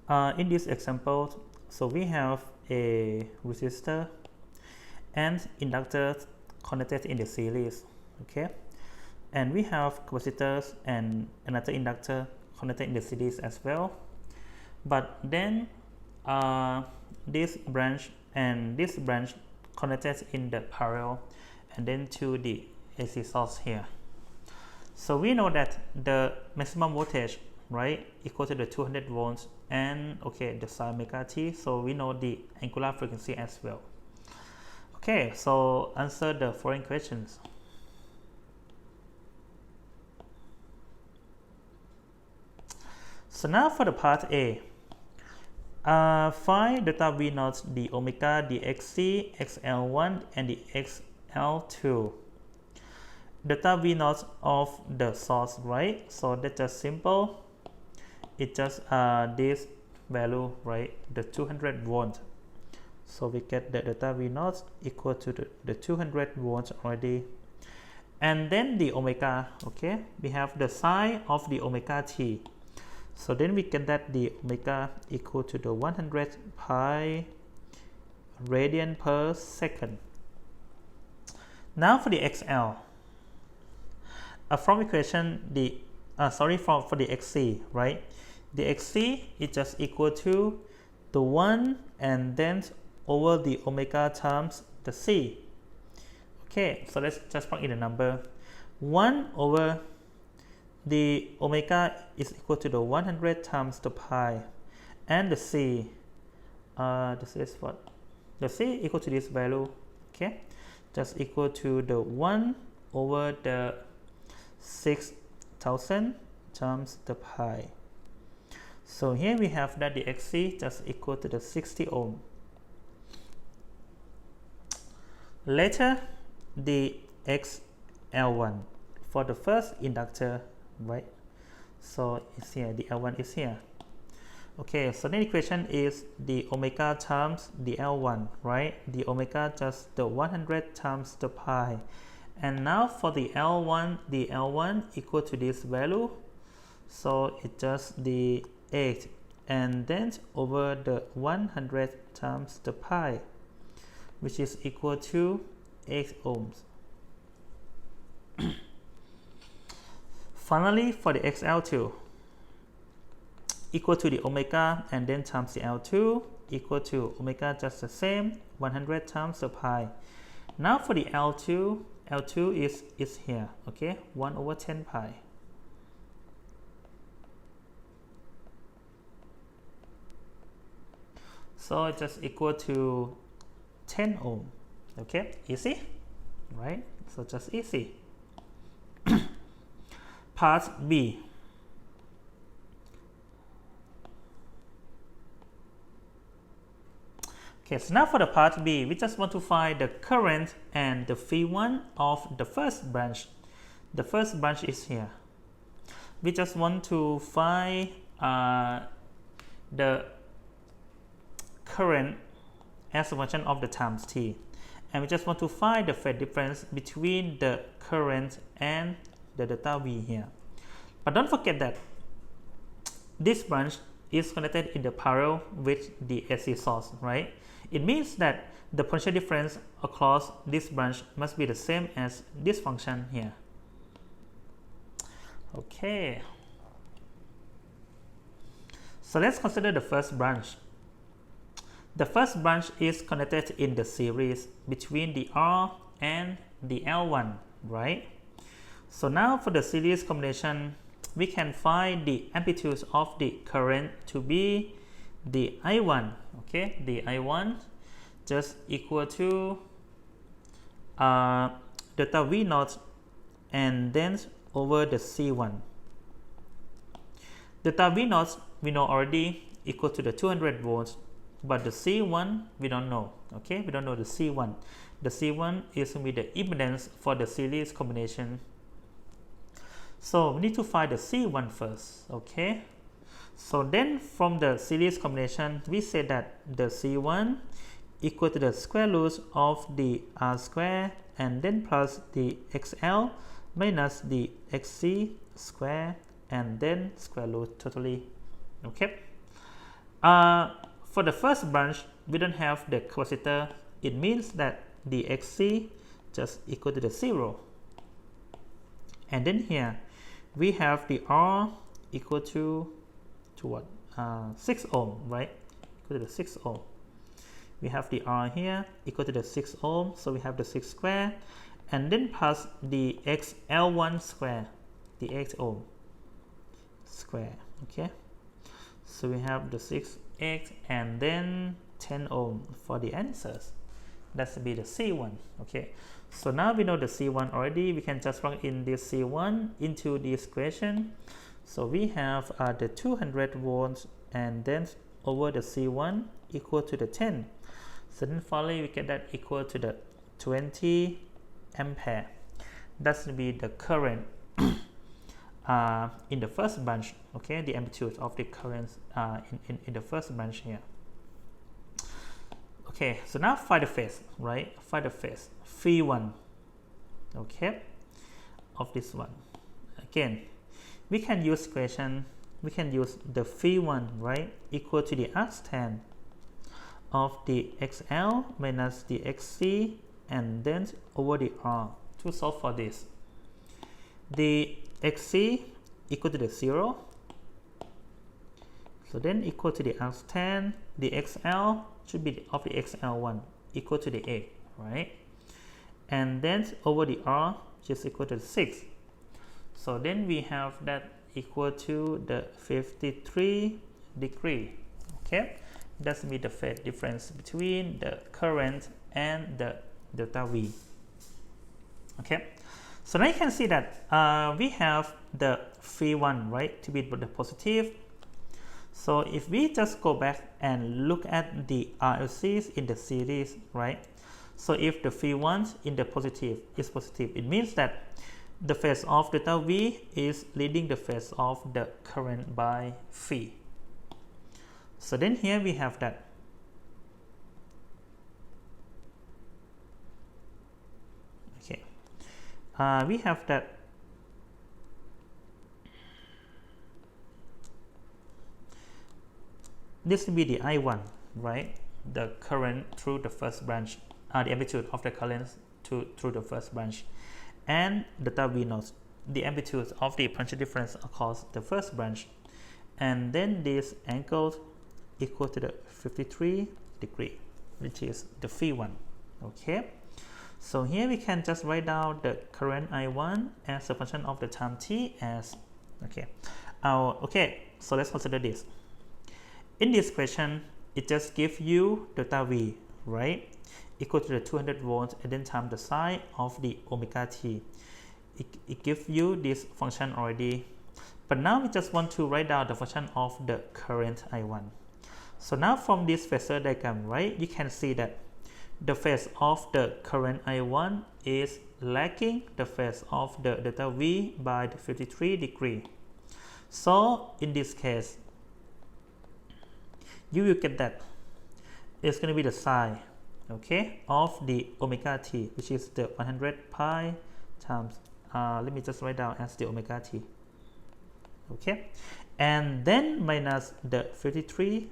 In this example, so we have a resistor and inductor connected in the series, okay, and we have capacitors and another inductor connected in the series as well. But then this branch and this branch connected in the parallel and then to the AC source here. So we know that the maximum voltage, right, equal to the 200 volts and okay, the sine omega t. So we know the angular frequency as well. Okay, so answer the following questions. So now for the part A, find delta V naught, the omega, the XC, XL1 and the XL2. Delta V naught of the source, right? So that's just simple. It's just this value, right? The 200 volt. So we get the delta V naught equal to the 200 volts already. And then the omega, okay? We have the sine of the omega t. So then we get that the omega equal to the 100 pi radian per second. Now for the XL. From equation the for the XC, right? The XC is just equal to the 1 and then over the omega times the C. Okay, so let's just plug in the number. 1 over the omega is equal to the 100 times the pi, and the C, this is what? The C equal to this value, okay? Just equal to the 1 over the 6,000 times the pi. So here we have that the XC just equal to the 60 ohm. Later, the XL1 for the first inductor, right? So it's here, the L1 is here. Okay, so the equation is the omega times the L1, right? The omega just the 100 times the pi. And now for the L1 equal to this value. So it's just the 8 and then over the 100 times the pi, which is equal to 8 ohms. Finally, for the XL2 equal to the omega and then times the L2 equal to omega just the same 100 times the pi. Now for the L2 is here, okay, 1 over 10 pi. So it's just equal to 10 ohm. Okay, easy, right? So just easy. Part B. Okay, so now for the part B, we just want to find the current and the phi1 of the first branch. The first branch is here. We just want to find the current as a function of the times t, and we just want to find the phase difference between the current and the delta V here. But don't forget that this branch is connected in the parallel with the AC source, right? It means that the potential difference across this branch must be the same as this function here. Okay, so let's consider the first branch. The first branch is connected in the series between the R and the L1, right? So now for the series combination, we can find the amplitude of the current to be the I1, okay? The I1 just equal to delta V naught and then over the C1. Delta V naught we know already equal to the 200 volts, but the C1 we don't know, okay? We don't know the C1. The C1 is going to be the impedance for the series combination. So we need to find the C1 first, okay? So then from the series combination, we say that the C1 equal to the square root of the R square and then plus the XL minus the XC square and then square root totally, okay? For the first branch, we don't have the capacitor. It means that the Xc just equal to the 0. And then here we have the R equal to what? 6 ohm, right? Equal to the 6 ohm. We have the R here equal to the 6 ohm, so we have the 6 square, and then plus the XL1 square, the 8 ohm square. Okay, so we have the 6, 8, and then 10 ohm for the answers. That's be the C1. Okay, so now we know the C1 already. We can just plug in this C1 into this equation. So we have the 200 volts and then over the C1 equal to the 10. So then finally we get that equal to the 20 ampere. That's to be the current in the first branch. Okay, the amplitude of the current in the first branch here. Okay, so now find the phase, right? Find the phase phi 1. Okay, of this one. Again, we can use equation. We can use the phi 1, right, equal to the arctan of the XL minus the XC and then over the R to solve for this. The XC equal to the 0, so then equal to the arctan. The XL should be of the XL1 equal to the A, right? And then over the R which is equal to 6. So then we have that equal to the 53 degree. Okay, that's be the phase difference between the current and the delta V. Okay, so now you can see that we have the phi 1, right, to be the positive. So if we just go back and look at the RLCs in the series, right, so if the phi 1 in the positive is positive, it means that the phase of delta V is leading the phase of the current by phi. So then here we have that. Okay, we have that this will be the I1, right? The current through the first branch, the amplitude of the current through the first branch, and delta V naught, the amplitude of the potential difference across the first branch, and then this angle equal to the 53 degree, which is the phi 1. Okay, so here we can just write down the current I1 as a function of the time t as okay. Okay, so let's consider this. In this question, it just gives you delta V, right, equal to the 200 volts and then times the sine of the omega t. It gives you this function already, but now we just want to write down the function of the current I1. So now from this phasor diagram, right, you can see that the phase of the current I1 is lagging the phase of the delta V by the 53 degree. So in this case, you will get that it's going to be the sine, okay, of the omega t, which is the 100 pi times let me just write down as the omega t. Okay, and then minus the 53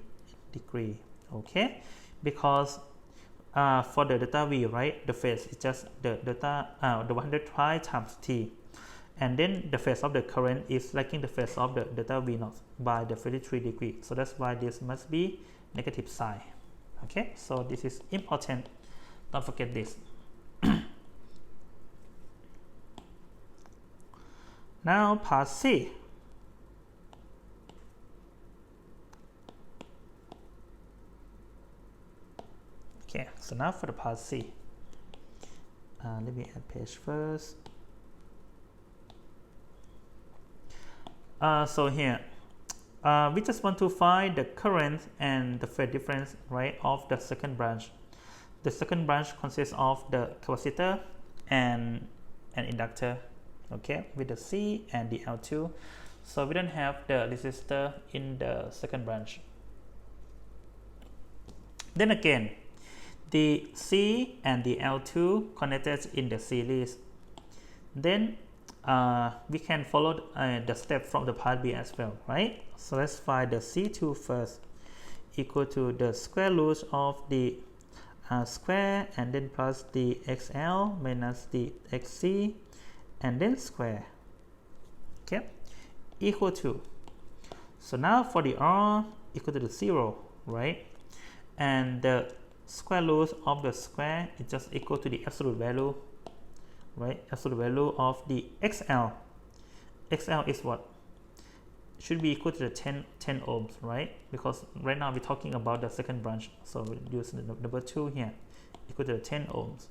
degree. Okay, because for the delta V, right, the phase is just the delta the 100 pi times t, and then the phase of the current is lagging the phase of the delta V naught by the 53 degree. So that's why this must be negative sine. Okay, so this is important. Don't forget this. Now part C. Okay, so now for the part C. Let me add page first. So here, we just want to find the current and the phase difference, right, of the second branch. The second branch consists of the capacitor and an inductor, okay, with the C and the L2. So we don't have the resistor in the second branch. Then again, the C and the L2 connected in the series. Then we can follow the step from the part B as well, right? So let's find the C2 first. equal to the square root of the square, and then plus the xl minus the xc, and then square, okay, equal to. So now for the r equal to the 0, right? And the square root of the square is just equal to the absolute value, right? Absolute value of the xl. xl is what? Should be equal to the 10 ohms, right? Because right now we're talking about the second branch, so we'll use the number 2 here, equal to the 10 ohms.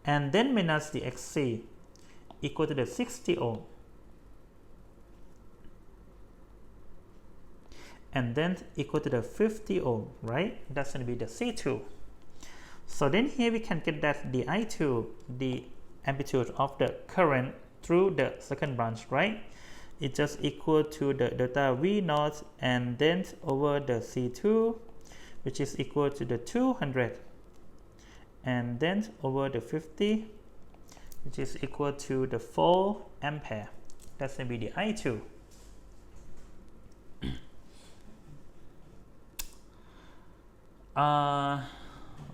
And then minus the xc equal to the 60 ohm. And then equal to the 50 ohm, right? That's going to be the C2. So then here we can get that the I2, the amplitude of the current through the second branch, right? It's just equal to the delta V naught and then over the C2, which is equal to the 200, and then over the 50, which is equal to the 4 ampere. That's going to be the I2.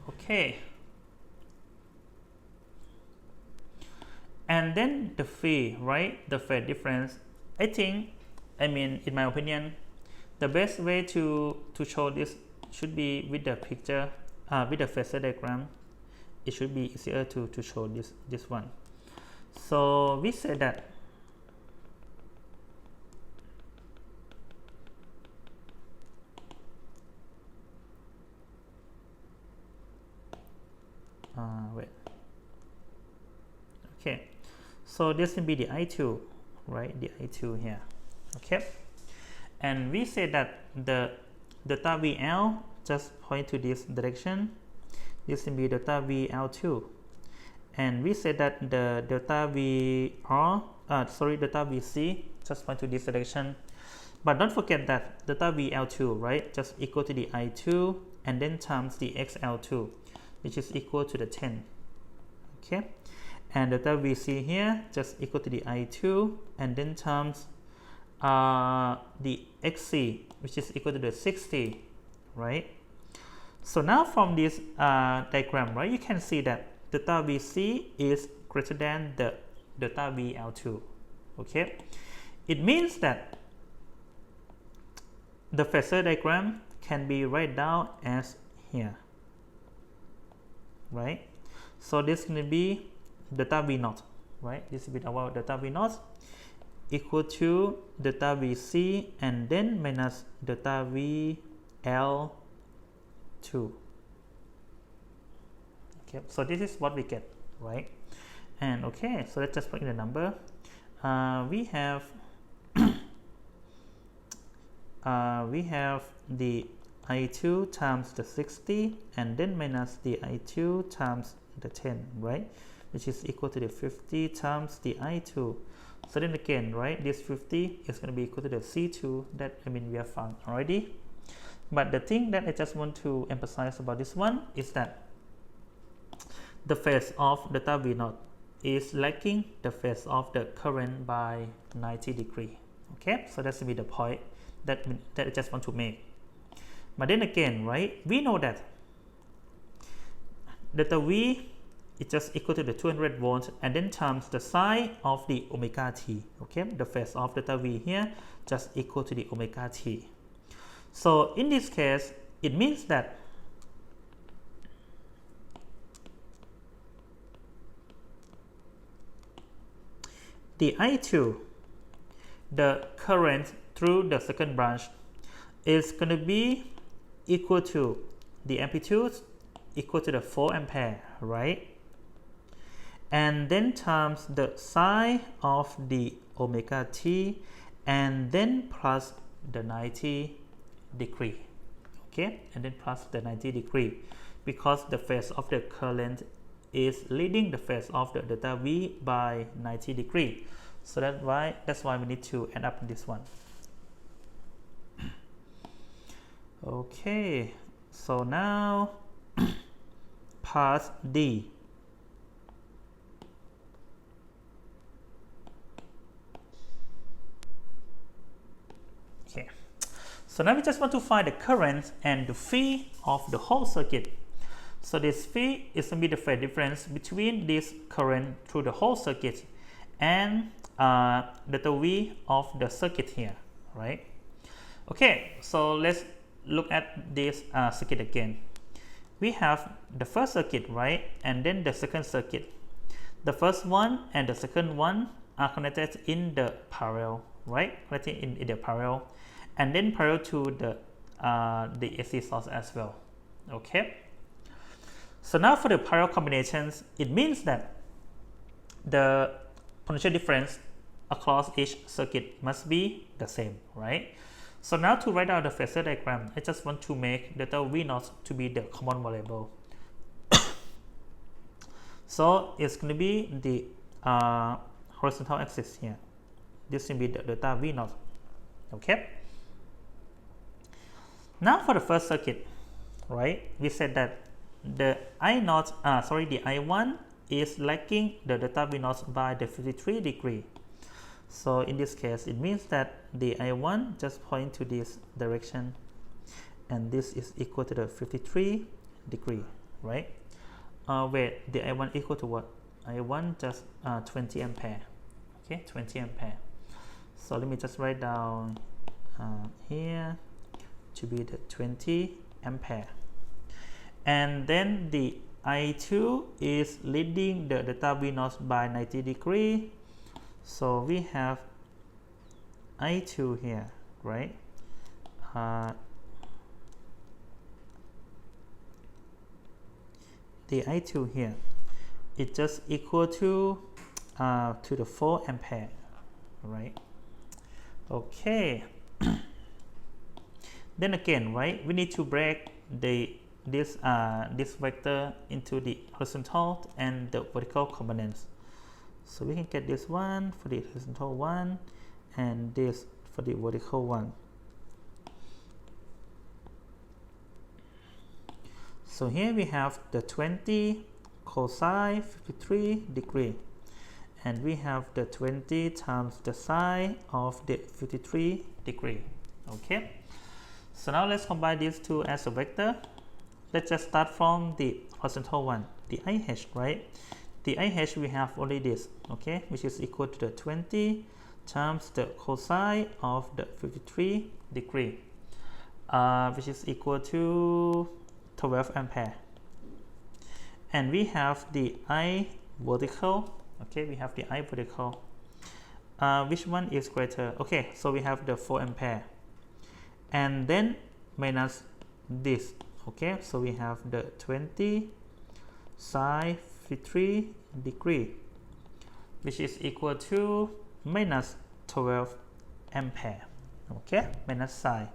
Okay. And then the phi, right? The phase difference. I mean, in my opinion, the best way to show this should be with the picture, with the phasor diagram. It should be easier to show this one. So we say that okay, so this will be the I2, right? The I2 here, okay. And we say that the delta VL just point to this direction. This will be delta VL2, and we say that the delta delta VC just point to this direction. But don't forget that delta VL2, right, just equal to the I2 and then times the XL2, which is equal to the 10, okay. And delta VC here just equal to the I2 and then times the XC, which is equal to the 60, right? So now from this diagram, right, you can see that delta VC is greater than the delta VL2, okay. It means that the phasor diagram can be written down as here, right? So this is going to be delta V naught, right? This is our delta V naught equal to delta VC and then minus delta VL2. Okay, so this is what we get, right? And okay, so let's just put in the number. We have the I2 times the 60 and then minus the I2 times the 10, right, which is equal to the 50 times the I2. So then again, right, this 50 is going to be equal to the C2 that we have found already. But the thing that I just want to emphasize about this one is that the phase of delta V naught is lagging the phase of the current by 90 degrees. Okay, so that's going to be the point that I just want to make. But then again, right, we know that delta V is just equal to the 200 volts and then times the sine of the omega t. Okay, the phase of delta V here just equal to the omega t. So in this case, it means that the I2, the current through the second branch, is going to be equal to the amplitude equal to the 4 ampere, right? And then times the sine of the omega t and then plus the 90 degree, okay, and then plus the 90 degree, because the phase of the current is leading the phase of the delta V by 90 degree. So that's why we need to end up this one. Okay, so now part D. Okay, So now we just want to find the current and the phi of the whole circuit. So this phi is going to be the phase difference between this current through the whole circuit and delta V of the circuit here, right? Okay, so let's look at this circuit again. We have the first circuit, right, and then the second circuit. The first one and the second one are connected in the parallel, right? Connected in the parallel, and then parallel to the AC source as well. Okay. So now for the parallel combinations, it means that the potential difference across each circuit must be the same, right? So now to write out the phasor diagram, I just want to make delta V0 to be the common variable. So it's going to be the horizontal axis here. This will be the delta V0. Okay. Now for the first circuit, right? We said that the I1 is lagging the delta V0 by the 53 degree. So in this case, it means that the I1 just point to this direction, and this is equal to the 53 degree, right? Where the I1 equal to what? I1 just 20 ampere. Okay, 20 ampere. So let me just write down here to be the 20 ampere. And then the I2 is leading the delta V0 by 90 degree. So we have I2 here, right? The I2 here, it just equal to the 4 ampere, right? Okay. Then again, right, we need to break this vector into the horizontal and the vertical components. So we can get this one for the horizontal one and this for the vertical one. So here we have the 20 cosine 53 degree, and we have the 20 times the sine of the 53 degree. Okay. So now let's combine these two as a vector. Let's just start from the horizontal one, the IH, right? The IH we have only this, okay, which is equal to the 20 times the cosine of the 53 degree, which is equal to 12 ampere. And we have the I vertical, okay, we have the I vertical. Which one is greater? Okay, so we have the 4 ampere. And then minus this, okay, so we have the 20 sine 53 degree, which is equal to minus 12 ampere, okay, minus sine.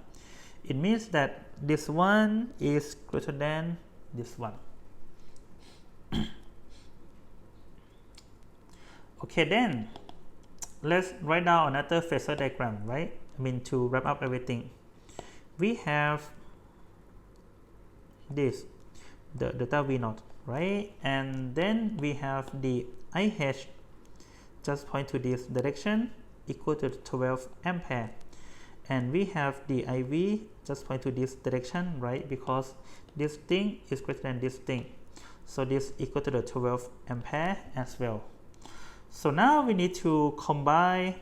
It means that this one is greater than this one. Okay, then let's write down another phasor diagram, right? I mean, to wrap up everything, we have this, the delta V0, right? And then we have the IH just point to this direction equal to 12 ampere, and we have the IV just point to this direction, right? Because this thing is greater than this thing, so this equal to the 12 ampere as well. So now we need to combine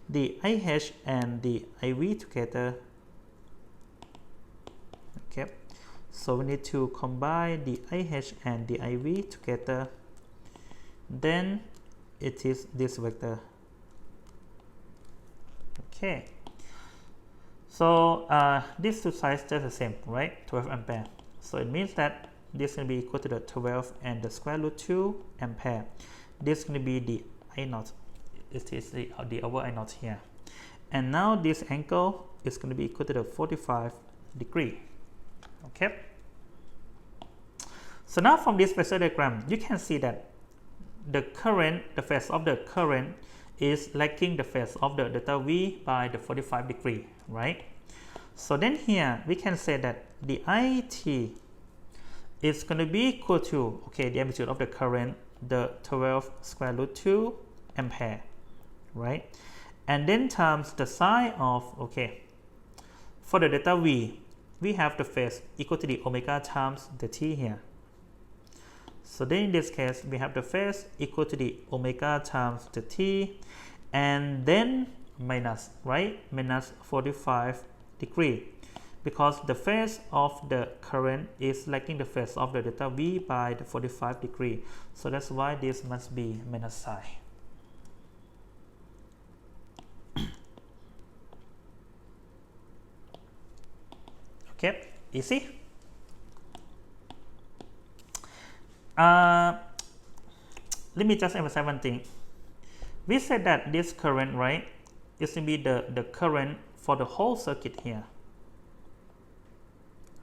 the IH and the IV together. Okay, so we need to combine the IH and the IV together. Then it is this vector. Okay, so these two sides just the same, right? 12 ampere. So it means that this is going to be equal to the 12 and the square root 2 ampere. This is going to be the I0. It is the our I0 here. And now this angle is going to be equal to the 45 degree. Okay. So now from this phasor diagram, you can see that the current, the phase of the current is lagging the phase of the delta V by the 45 degree, right? So then here we can say that the IT is going to be equal to, okay, the amplitude of the current, the 12 square root 2 ampere, right? And then times the sine of, okay, for the delta V, we have the phase equal to the omega times the t here. So then in this case, we have the phase equal to the omega times the t, and then minus, right? Minus 45 degree, because the phase of the current is lagging the phase of the delta V by the 45 degree. So that's why this must be minus psi. Okay, easy. Let me just emphasize one thing. We said that this current, right, is going to be the current for the whole circuit here.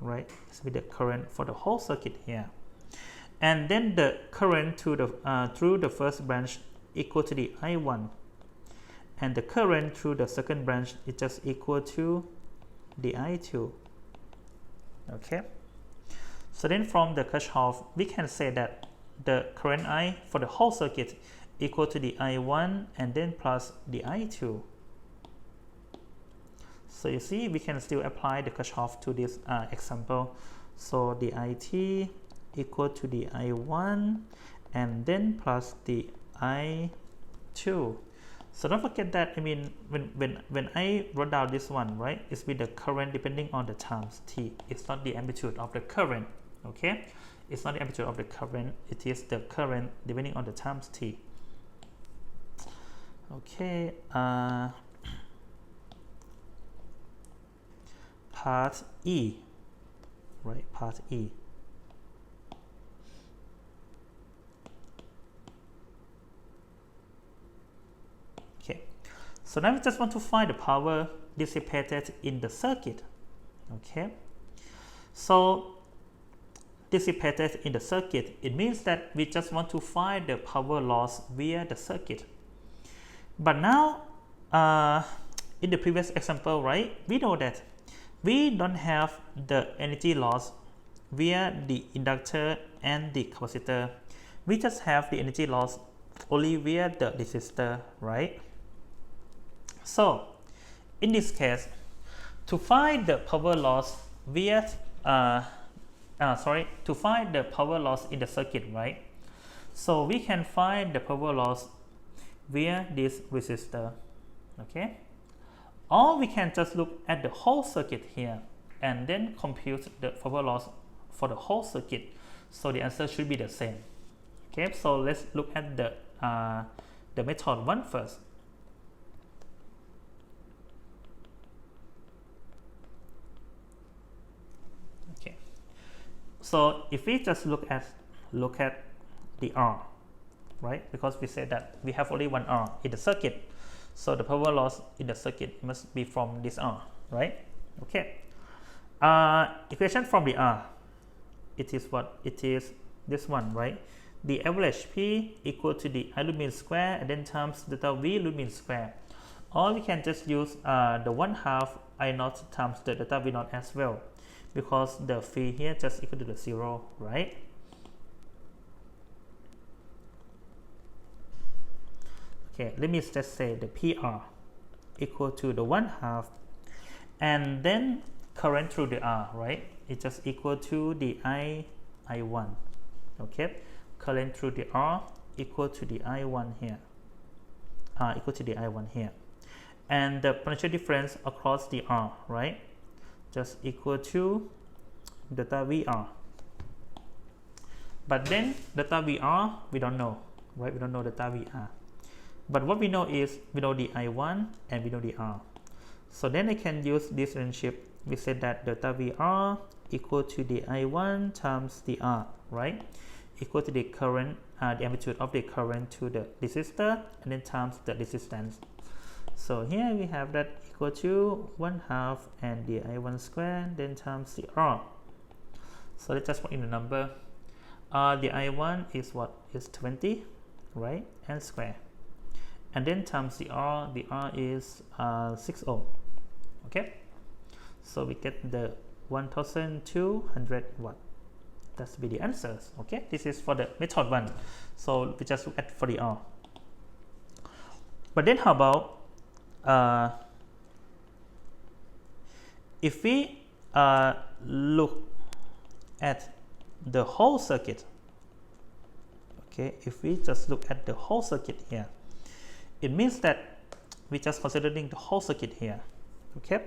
Right, it's going to be the current for the whole circuit here. And then the current to the through the first branch equal to the I1. And the current through the second branch is just equal to the I2. Okay, so then from the Kirchhoff, we can say that the current I for the whole circuit equal to the I1 and then plus the I2. So you see, we can still apply the Kirchhoff to this example. So the IT equal to the I1 and then plus the I2. So don't forget that, I mean, when I wrote down this one, right, it's with the current depending on the times t. It's not the amplitude of the current, okay? It's not the amplitude of the current, it is the current depending on the times t. Okay, part E, right, part E. So now we just want to find the power dissipated in the circuit. Okay, so dissipated in the circuit, it means that we just want to find the power loss via the circuit. But now in the previous example, right, we know that we don't have the energy loss via the inductor and the capacitor. We just have the energy loss only via the resistor, right? So in this case, to find the power loss via to find the power loss in the circuit, right? So we can find the power loss via this resistor, okay? Or we can just look at the whole circuit here and then compute the power loss for the whole circuit. So the answer should be the same. Okay, so let's look at the method 1 first. Okay, so if we just look at the R, right? Because we said that we have only one R in the circuit, so the power loss in the circuit must be from this R, right? Okay. Equation from the R, it is what? It is this one, right? The average P equal to the I loop mean square and then times delta V loop mean square. Or we can just use the 1/2 I naught times the delta V naught as well, because the phi here just equal to the 0, right? Okay, let me just say the PR equal to the 1/2 and then current through the R, right? It's just equal to the I1, okay? Current through the R equal to the I1 here, equal to the I1 here. And the potential difference across the R, right? Just equal to delta VR. But then delta VR, we don't know, right? We don't know delta VR. But what we know is, we know the I1 and we know the R. So then I can use this relationship. We said that delta VR equal to the I1 times the R, right? Equal to the current, the amplitude of the current to the resistor, and then times the resistance. So here we have that equal to 1/2 and the I1 square, then times the R. So let's just put in the number. The I1 is what? Is 20, right? And square. And then times the R is 60. Okay? So we get the 1200 watt. That's be the answers. Okay, this is for the method 1. So we just look at for the R. But then how about if we look at the whole circuit, okay, if we just look at the whole circuit here, it means that we just considering the whole circuit here, okay,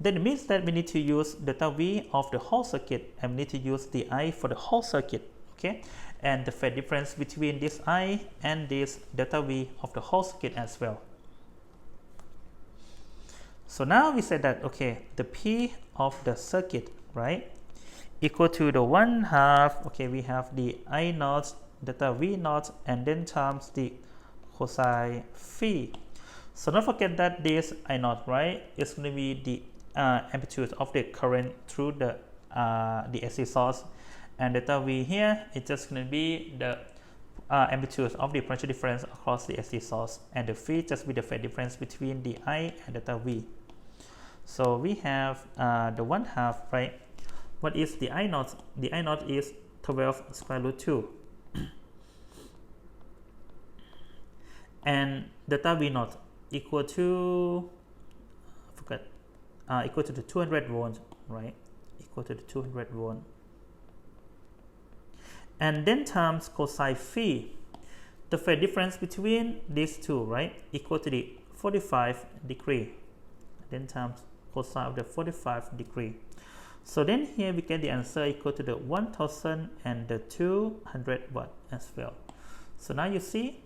then it means that we need to use delta V of the whole circuit, and we need to use the I for the whole circuit, okay, and the phase difference between this I and this delta V of the whole circuit as well. So now we said that, okay, the P of the circuit, right, equal to the 1/2, okay, we have the I naught, delta V naught, and then times the cosine phi. So don't forget that this I naught, right, is going to be the amplitude of the current through the AC source, and delta V here is just going to be the amplitude of the potential difference across the AC source, and the phi just be the phase difference between the I and delta V. So we have the 1/2, right? What is the I naught? The I naught is 12 square root 2. And delta V naught equal to, equal to the 200 volt, right? Equal to the 200 volt. And then times cosine phi, the phase difference between these two, right? Equal to the 45 degree. Then times cosine of the 45 degree. So then here we get the answer equal to the 1000 and the 200 watt as well. So now you see,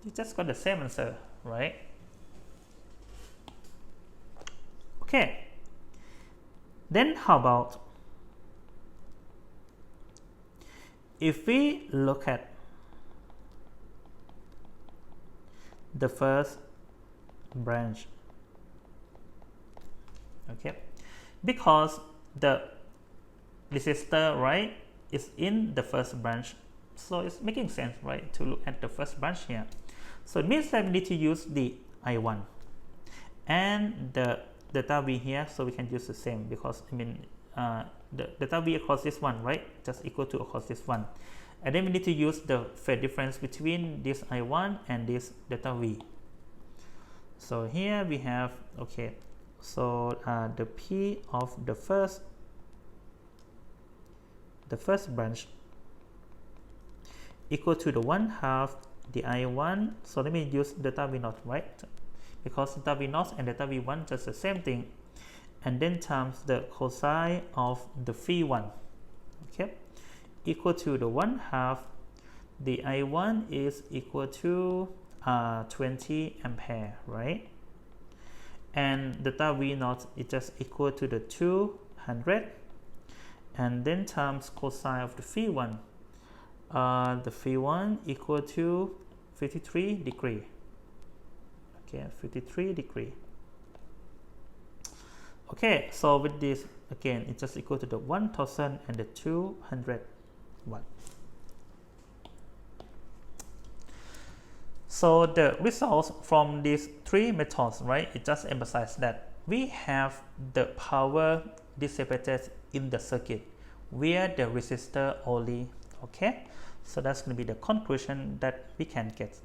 you just got the same answer, right? Okay. Then how about if we look at the first branch, okay, because the resistor, right, is in the first branch, so it's making sense, right, to look at the first branch here. So it means that we need to use the I1 and the delta V here, so we can use the same, because I mean the delta V across this one, right, just equal to across this one, and then we need to use the phase difference between this I1 and this delta V. So here we have, okay, so the P of the first branch equal to the 1/2 the I1. So let me use delta V naught, right, because delta V naught and delta V1 just the same thing, and then times the cosine of the phi 1, okay, equal to the 1/2 the I1 is equal to 20 ampere, right, and delta V naught is just equal to the 200, and then times cosine of the phi 1, the phi 1 equal to 53 degree, okay, 53 degree. Okay, so with this, again, it's just equal to the 1000 and the 200 watt. So the results from these three methods, right, it just emphasizes that we have the power dissipated in the circuit via the resistor only, okay. So that's going to be the conclusion that we can get.